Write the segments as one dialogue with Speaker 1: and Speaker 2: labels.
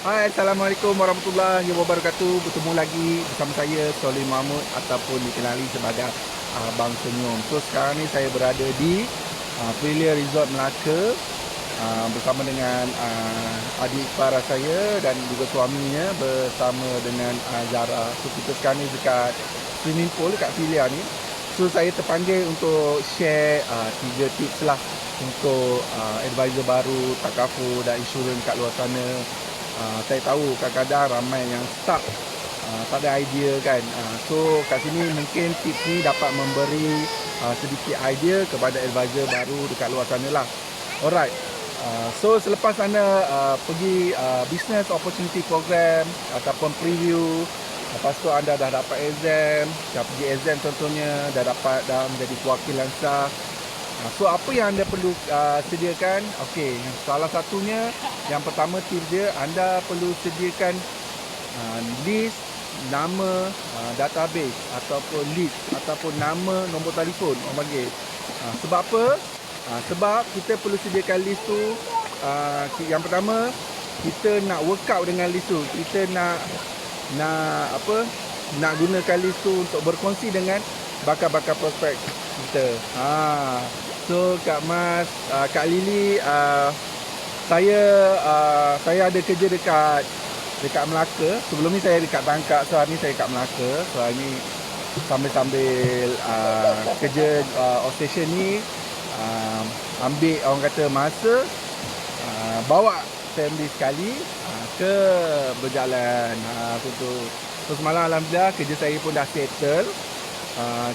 Speaker 1: Hai, Assalamualaikum warahmatullahi wabarakatuh. Bertemu lagi bersama saya, Soleh Mahmud, ataupun dikenali sebagai Abang Senyum. So, sekarang ni saya berada di Filia Resort Melaka bersama dengan adik ipar saya dan juga suaminya bersama dengan Zara. So, kita sekarang ni dekat swimming pool dekat Filia ni. So, saya terpanggil untuk share 3 tips lah untuk advisor baru, takaful dan insurans kat luar sana. Saya tahu kadang-kadang ramai yang stuck, tak ada idea kan. So kat sini mungkin tips ni dapat memberi sedikit idea kepada advisor baru dekat luar sana lah. Alright. So selepas anda pergi business opportunity program ataupun preview, lepas tu anda dah dapat exam, dah pergi exam contohnya, dah menjadi perwakilan sah. So apa yang anda perlu sediakan? Okey, salah satunya yang pertama tips dia, anda perlu sediakan list nama database ataupun list ataupun nama nombor telefon orang panggil. Sebab apa? Sebab kita perlu sediakan list tu. Yang pertama, kita nak workout dengan list tu. Kita nak apa? Nak gunakan list tu untuk berkongsi dengan bakal-bakal prospek kita. So Kak Mas, Kak Lily, saya ada kerja dekat Melaka. Sebelum ni saya dekat Tangkak, so hari ni saya dekat Melaka. So hari ni sambil kerja outstation ni, ambil orang kata masa, bawa family sekali ke berjalan. So semalam alhamdulillah kerja saya pun dah settle.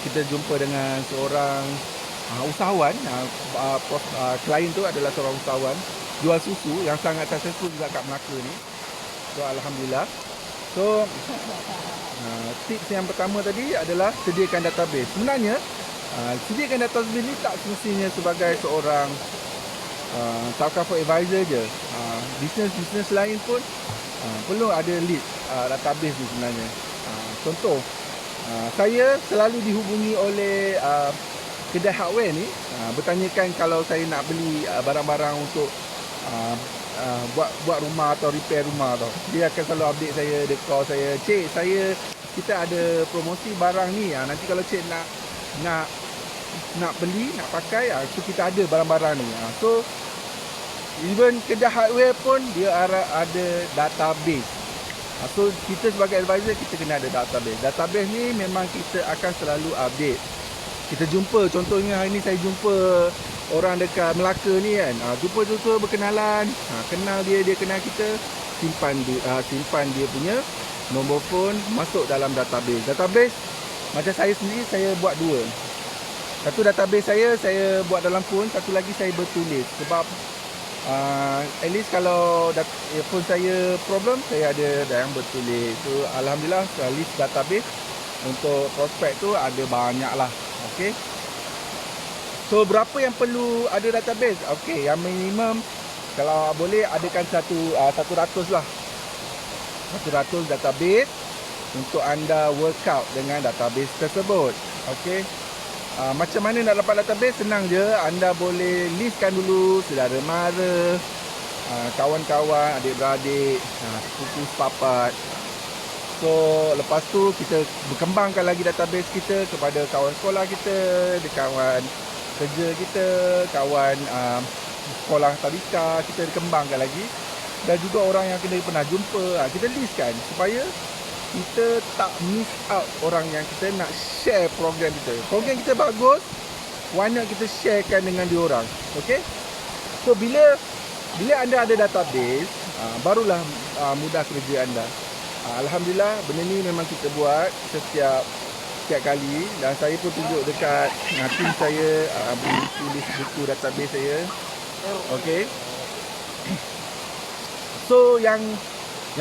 Speaker 1: Kita jumpa dengan seorang usahawan. Klien tu adalah seorang usahawan jual susu yang sangat successful juga kat Melaka ni. So alhamdulillah. So tips yang pertama tadi adalah sediakan database. Sebenarnya sediakan database ni tak semestinya sebagai seorang takaful advisor je. Bisnes lain pun perlu ada list database ni sebenarnya. Contoh, saya selalu dihubungi oleh kedai hardware ni, bertanyakan kalau saya nak beli barang-barang untuk buat rumah atau repair rumah tau. Dia akan selalu update saya, dia call saya, "Cik, kita ada promosi barang ni, nanti kalau cik nak beli, nak pakai, so kita ada barang-barang ni." So even kedai hardware pun dia ada database. So kita sebagai advisor, kita kena ada database. Database ni memang kita akan selalu update. Kita jumpa, contohnya hari ni saya jumpa orang dekat Melaka ni kan. Jumpa berkenalan, kenal dia kenal kita, simpan dia punya nombor phone, masuk dalam database. Database macam saya sendiri, saya buat dua. Satu database saya buat dalam phone, satu lagi saya bertulis. Sebab at least kalau phone saya problem, saya ada yang bertulis. So alhamdulillah list database untuk prospek tu ada banyak lah. Okay. So berapa yang perlu ada database? Okay, yang minimum kalau boleh adakan 100 lah. 100 database untuk anda workout dengan database tersebut. Okay. Macam mana nak dapat database? Senang je. Anda boleh listkan dulu saudara mara, kawan-kawan, adik-beradik, sepupu sepapat. So lepas tu kita berkembangkan lagi database kita kepada kawan sekolah kita, kawan kerja kita, kawan sekolah tadika, kita kembangkan lagi. Dan juga orang yang kita pernah jumpa, kita listkan supaya kita tak miss out orang yang kita nak share program kita. Program kita bagus, why not kita sharekan dengan diorang. Okay. So bila anda ada database, barulah mudah kerja anda. Alhamdulillah benda ni memang kita buat setiap kali, dan saya pun tunjuk dekat tim saya tulis buku database saya. Okey. So yang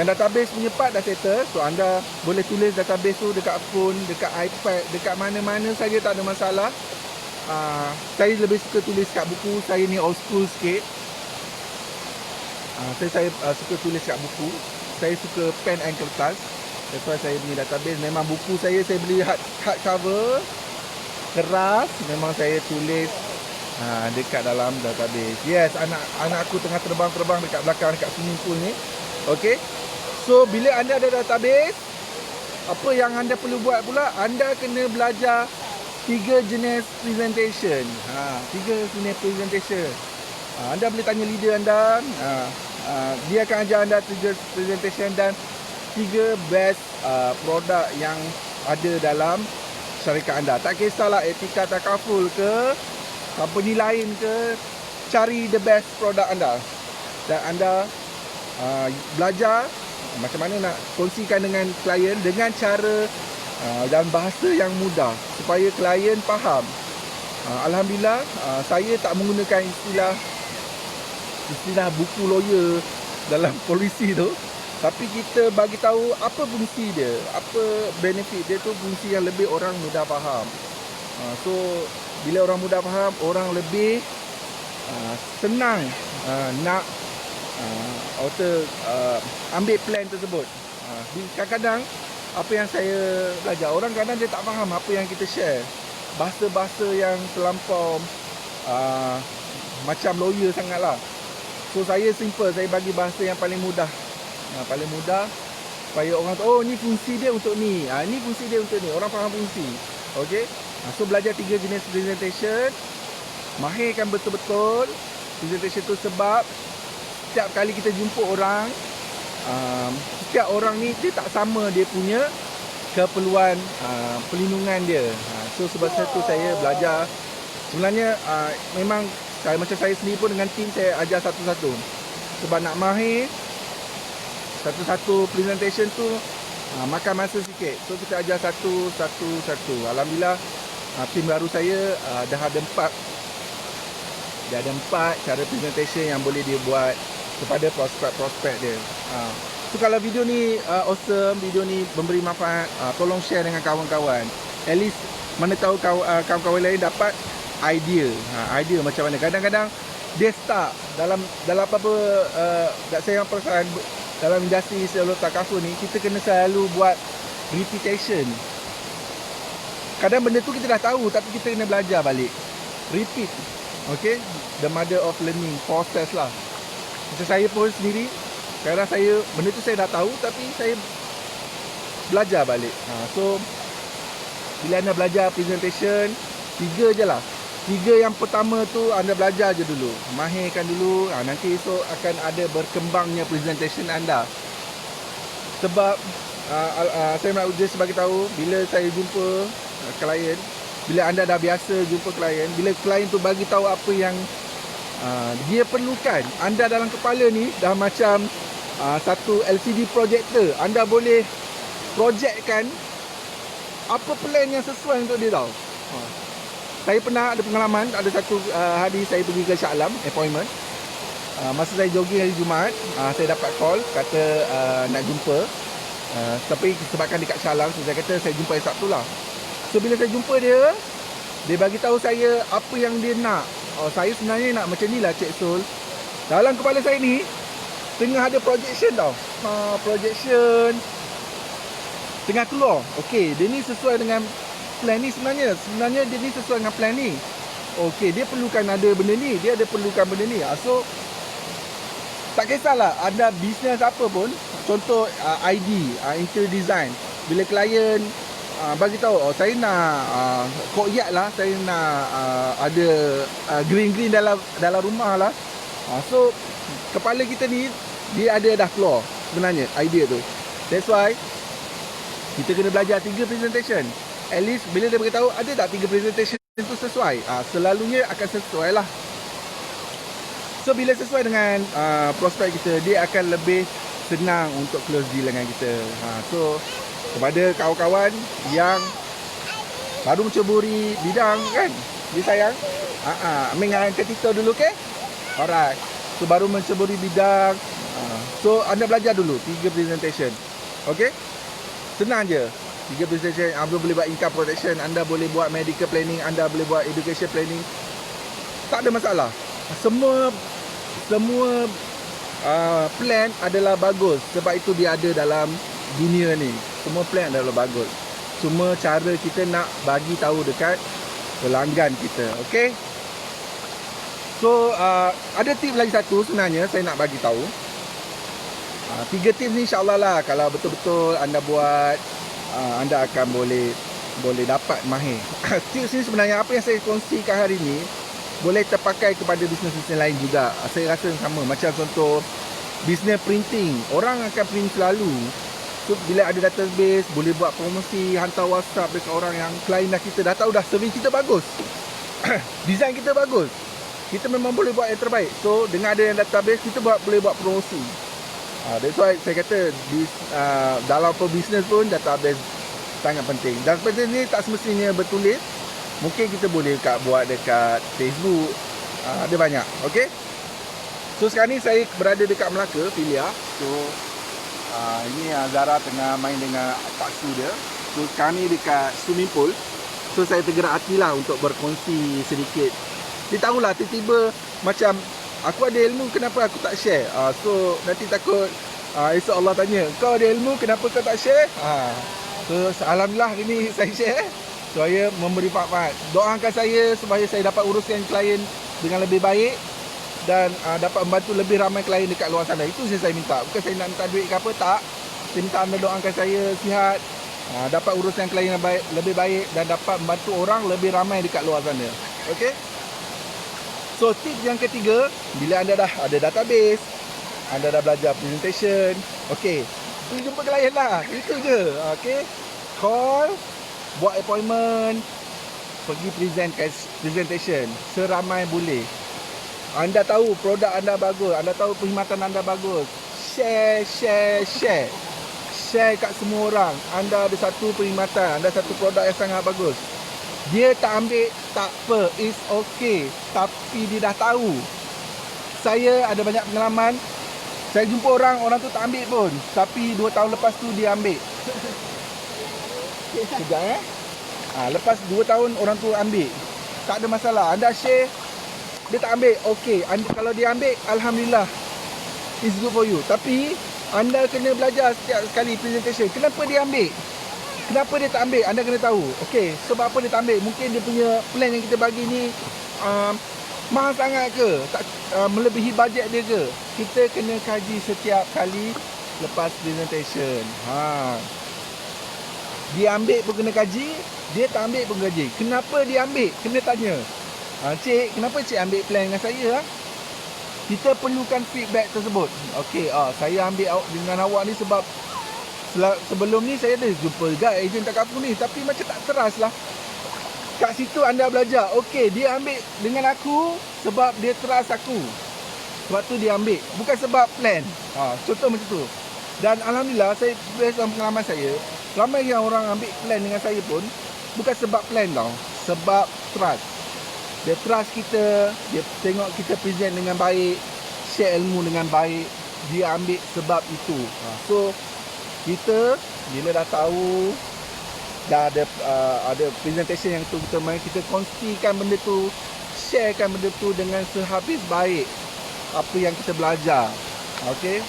Speaker 1: database punya part dah settle, so anda boleh tulis database tu dekat phone, dekat iPad, dekat mana-mana saja, tak ada masalah. Saya lebih suka tulis kat buku. Saya ni old school sikit. Saya suka tulis kat buku. Saya suka pen and kertas. That's why saya punya database memang buku saya beli hard cover, keras. Memang saya tulis dekat dalam database. Yes, anak aku tengah terbang dekat belakang, dekat swimming pool ni. Okey. So bila anda ada database, apa yang anda perlu buat pula, anda kena belajar 3 jenis presentation. 3 jenis presentation. Anda boleh tanya leader anda, dia akan ajar anda 3 presentation dan 3 best produk yang ada dalam syarikat anda. Tak kisahlah Etika Takaful ke, company lain ke, cari the best produk anda. Dan anda belajar macam mana nak kongsikan dengan klien dengan cara dan bahasa yang mudah supaya klien faham. Alhamdulillah, saya tak menggunakan istilah buku lawyer dalam polisi tu, tapi kita bagi tahu apa fungsi dia, apa benefit dia tu, fungsi yang lebih orang mudah faham. So bila orang mudah faham, orang lebih senang nak ambil plan tersebut. Kadang-kadang apa yang saya belajar, orang kadang dia tak faham apa yang kita share, bahasa-bahasa yang terlampau macam lawyer sangatlah. So saya simple, saya bagi bahasa yang paling mudah, supaya orang tahu, oh ni fungsi dia untuk ni, ni fungsi dia untuk ni, orang faham fungsi. Okay. So belajar 3 jenis presentation, mahirkan betul-betul presentation tu, sebab setiap kali kita jumpa orang, setiap orang ni dia tak sama dia punya keperluan perlindungan dia. So sebab itu saya belajar. Sebenarnya memang macam saya sendiri pun dengan tim saya ajar satu-satu. Sebab nak mahir satu-satu presentation tu makan masa sikit. So kita ajar satu-satu. Alhamdulillah, tim baru saya dah ada 4 cara presentation yang boleh dia buat kepada prospek dia. So kalau video ni awesome, video ni memberi manfaat, tolong share dengan kawan-kawan. At least mana tahu kawan-kawan lain dapat idea. Idea macam mana. Kadang-kadang dia start dalam apa-apa, saya yang perasan dalam industri seluruh takaful ni, kita kena selalu buat repetition. Kadang benda tu kita dah tahu, tapi kita kena belajar balik. Repeat. Okay, the mother of learning, process lah. Macam saya pun sendiri, kadang benda tu saya dah tahu, tapi saya belajar balik. So bila anda belajar presentation, 3 je lah. 3 yang pertama tu anda belajar je dulu, mahirkan dulu. Nanti esok akan ada berkembangnya presentation anda. Sebab saya nak just bagi tahu, bila saya jumpa klien, bila anda dah biasa jumpa klien, bila klien tu bagi tahu apa yang dia perlukan, anda dalam kepala ni dah macam satu LCD projector. Anda boleh projectkan apa plan yang sesuai untuk dia tahu. Saya pernah ada pengalaman, ada satu hari saya pergi ke Shah Alam, appointment. Masa saya jogging hari Jumaat, saya dapat call, kata nak jumpa. Tapi sebabkan dekat Shah Alam, so saya kata saya jumpa hari Sabtu lah. So bila saya jumpa dia bagi tahu saya apa yang dia nak. Saya sebenarnya nak macam ni lah Cik Sul. Dalam kepala saya ni tengah ada projection tau. Projection tengah keluar. Okey, dia ni sesuai dengan plan ni sebenarnya. Sebenarnya dia ni sesuai dengan plan ni. Okey, dia perlukan ada benda ni, dia ada perlukan benda ni. So tak kisahlah anda bisnes apa pun. Contoh ID, interior design. Bila klien bagi tahu, saya nak courtyard lah, saya nak ada green dalam rumah lah. So kepala kita ni dia ada dah keluar sebenarnya idea tu. That's why kita kena belajar 3 presentation. At least bila dia beritahu ada tak 3 presentation tu sesuai, selalunya akan sesuai lah. So bila sesuai dengan prospek kita, dia akan lebih senang untuk close deal dengan kita. So kepada kawan-kawan yang baru menceburi bidang kan, dia sayang, ambil dengan Tito dulu, okay? Alright. So baru menceburi bidang, so anda belajar dulu 3 presentation. Okay? Senang je. 3 presentation, anda boleh buat income protection, anda boleh buat medical planning, anda boleh buat education planning. Tak ada masalah. Semua plan adalah bagus. Sebab itu dia ada dalam dunia ni. Semua plan adalah bagus. Cuma cara kita nak bagi tahu dekat pelanggan kita. Okay? So ada tip lagi satu sebenarnya saya nak bagi tahu. Tiga tips ni insyaAllah lah, kalau betul-betul anda buat, anda akan boleh dapat mahir. Tips ni sebenarnya apa yang saya kongsikan hari ni boleh terpakai kepada bisnes-bisnes lain juga. Saya rasa sama. Macam contoh bisnes printing, orang akan print selalu. So bila ada database, boleh buat promosi, hantar WhatsApp dekat orang yang klien dah, kita dah tahu dah servis kita bagus. Design kita bagus. Kita memang boleh buat yang terbaik. So dengan ada yang database, kita boleh buat promosi. That's why saya kata dalam pebisnes pun database sangat penting. Dan seperti ni tak semestinya bertulis. Mungkin kita boleh buat dekat Facebook. Ada banyak. Okay. So sekarang ni saya berada dekat Melaka, Filia. So ini Zara tengah main dengan pak su dia. So sekarang ni dekat swimming pool. So saya tergerak hati lah untuk berkongsi sedikit. Dia tahulah tiba-tiba macam aku ada ilmu, kenapa aku tak share? So nanti takut esok Allah tanya, kau ada ilmu, kenapa kau tak share? So alhamdulillah hari ni saya share supaya memberi manfaat. Doakan saya supaya saya dapat uruskan klien dengan lebih baik dan dapat membantu lebih ramai klien dekat luar sana. Itu yang saya minta. Bukan saya nak minta duit ke apa, tak. Saya minta anda doakan saya sihat, dapat uruskan klien yang lebih baik dan dapat membantu orang lebih ramai dekat luar sana. Okay. So tips yang ketiga, bila anda dah ada database, anda dah belajar presentation, okay, pergi jumpa klien lah. Itu je. Okay. Call, buat appointment, pergi presentation seramai boleh. Anda tahu produk anda bagus, anda tahu perkhidmatan anda bagus, share kat semua orang. Anda ada satu perkhidmatan, anda satu produk yang sangat bagus. Dia tak ambil, tak apa, it's okay. Tapi dia dah tahu. Saya ada banyak pengalaman. Saya jumpa orang tu tak ambil pun, tapi 2 tahun lepas tu dia ambil. Sekejap lepas 2 tahun orang tu ambil, tak ada masalah. Anda share, dia tak ambil, okey. Kalau dia ambil, alhamdulillah, it's good for you. Tapi anda kena belajar setiap kali presentation, kenapa dia ambil, kenapa dia tak ambil. Anda kena tahu, okey, sebab apa dia tak ambil. Mungkin dia punya plan yang kita bagi ni mahal sangat ke, melebihi bajet dia ke. Kita kena kaji setiap kali lepas presentation. Dia ambil pun kena kaji, dia tak ambil pun kaji. Kenapa dia ambil? Kena tanya. Cik, kenapa cik ambil plan dengan saya? Kita perlukan feedback tersebut. Okey, saya ambil dengan awak ni sebab sebelum ni saya ada jumpa juga ejen Takaful ni, tapi macam tak trust lah. Kat situ anda belajar. Okey, dia ambil dengan aku sebab dia trust aku. Sebab tu dia ambil, bukan sebab plan. Contoh macam tu. Dan alhamdulillah, saya based on pengalaman saya, ramai yang orang ambil plan dengan saya pun bukan sebab plan tau, sebab trust. Dia trust kita, dia tengok kita present dengan baik, share ilmu dengan baik, dia ambil sebab itu. So kita bila dah tahu, dah ada presentation yang tu, kita kongsikan benda tu, sharekan benda tu dengan sehabis baik apa yang kita belajar. Okey,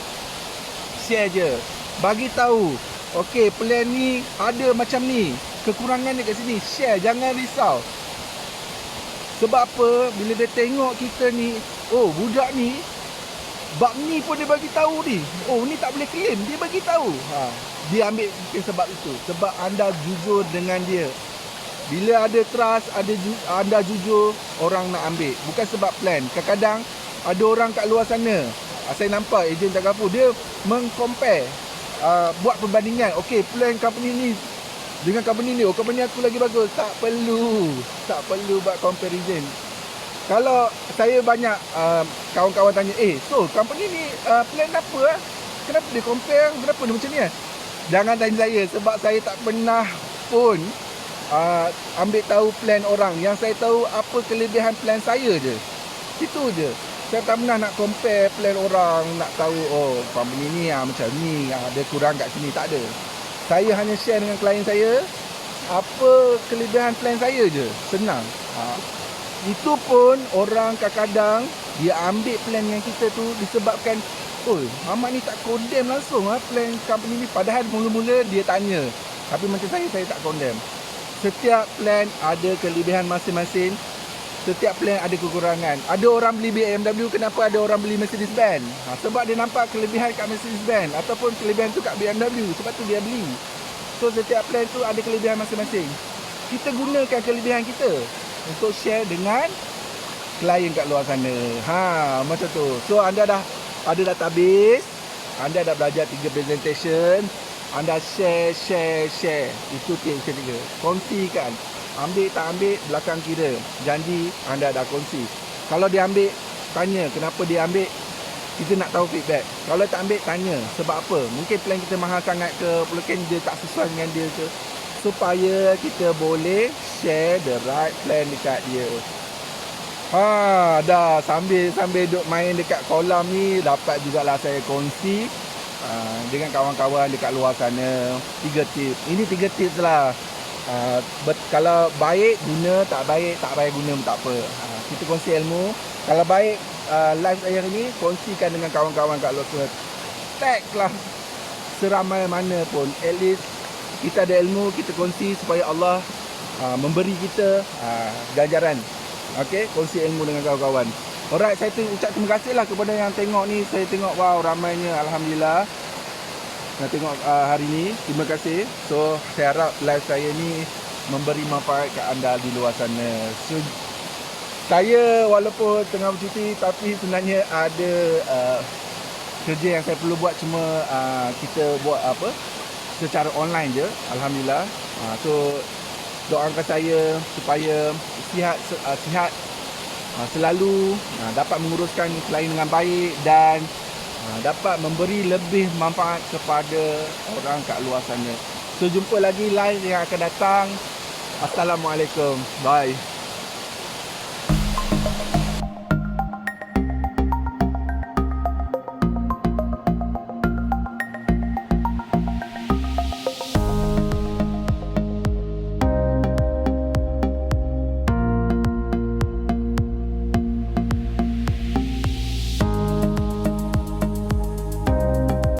Speaker 1: share je, bagi tahu. Okey, plan ni ada macam ni, kekurangan dekat sini, share, jangan risau. Sebab apa? Bila dia tengok kita ni, oh budak ni bab ni pun dia bagi tahu ni. Oh ni tak boleh claim, dia bagi tahu. Dia ambil mungkin sebab itu. Sebab anda jujur dengan dia. Bila ada trust, anda jujur, orang nak ambil. Bukan sebab plan. Kadang-kadang ada orang kat luar sana, saya nampak ejen Takaful, dia mengcompare, buat perbandingan. Okey, plan company ni dengan company ni, company aku lagi bagus. Tak perlu buat comparison. Kalau saya banyak kawan-kawan tanya, so company ni plan apa? Kenapa dia compare? Kenapa dia macam ni? Jangan tanya saya, sebab saya tak pernah pun ambil tahu plan orang. Yang saya tahu apa kelebihan plan saya je. Itu je. Saya tak pernah nak compare plan orang, nak tahu oh company ni macam ni, ada kurang kat sini, tak ada. Saya hanya share dengan klien saya apa kelebihan plan saya je. Senang. Itu pun orang kadang-kadang dia ambil plan yang kita tu disebabkan, oh Ahmad ni tak condemn langsung plan company ni. Padahal mula-mula dia tanya. Tapi macam saya tak condemn. Setiap plan ada kelebihan masing-masing. Setiap plan ada kekurangan. Ada orang beli BMW, kenapa ada orang beli Mercedes-Benz? Sebab dia nampak kelebihan kat Mercedes-Benz ataupun kelebihan tu kat BMW, sebab tu dia beli. So setiap plan tu ada kelebihan masing-masing. Kita gunakan kelebihan kita untuk share dengan klien kat luar sana. Macam tu. So anda dah ada database, anda dah belajar 3 presentation, anda share. Itu tips ketiga. Kongsikan. Ambil tak ambil, belakang kira. Janji anda dah kongsi. Kalau dia ambil, tanya kenapa dia ambil. Kita nak tahu feedback. Kalau tak ambil, tanya sebab apa. Mungkin plan kita mahal sangat ke, mungkin dia tak sesuai dengan dia ke. Supaya kita boleh share the right plan dekat dia. Dah sambil duk main dekat kolam ni, dapat jugalah saya kongsi dengan kawan-kawan dekat luar sana 3 tips. Ini 3 tips lah. Kalau baik guna, tak baik guna pun tak apa. Kita kongsi ilmu. Kalau baik live saya ni, kongsikan dengan kawan-kawan kat luar sana. Tag lah seramai mana pun. At least kita ada ilmu, kita kongsi supaya Allah memberi kita ganjaran. Okay, kongsi ilmu dengan kawan-kawan. Alright, saya ucap terima kasih lah kepada yang tengok ni. Saya tengok wow ramainya, alhamdulillah. Nak tengok hari ni, terima kasih. So saya harap live saya ni memberi manfaat ke anda di luar sana. So, saya walaupun tengah bercuti, tapi sebenarnya ada kerja yang saya perlu buat. Cuma kita buat secara online je, alhamdulillah. So doakan saya supaya sihat selalu, dapat menguruskan klien dengan baik dan dapat memberi lebih manfaat kepada orang kat luar sana. So jumpa lagi live yang akan datang. Assalamualaikum. Bye.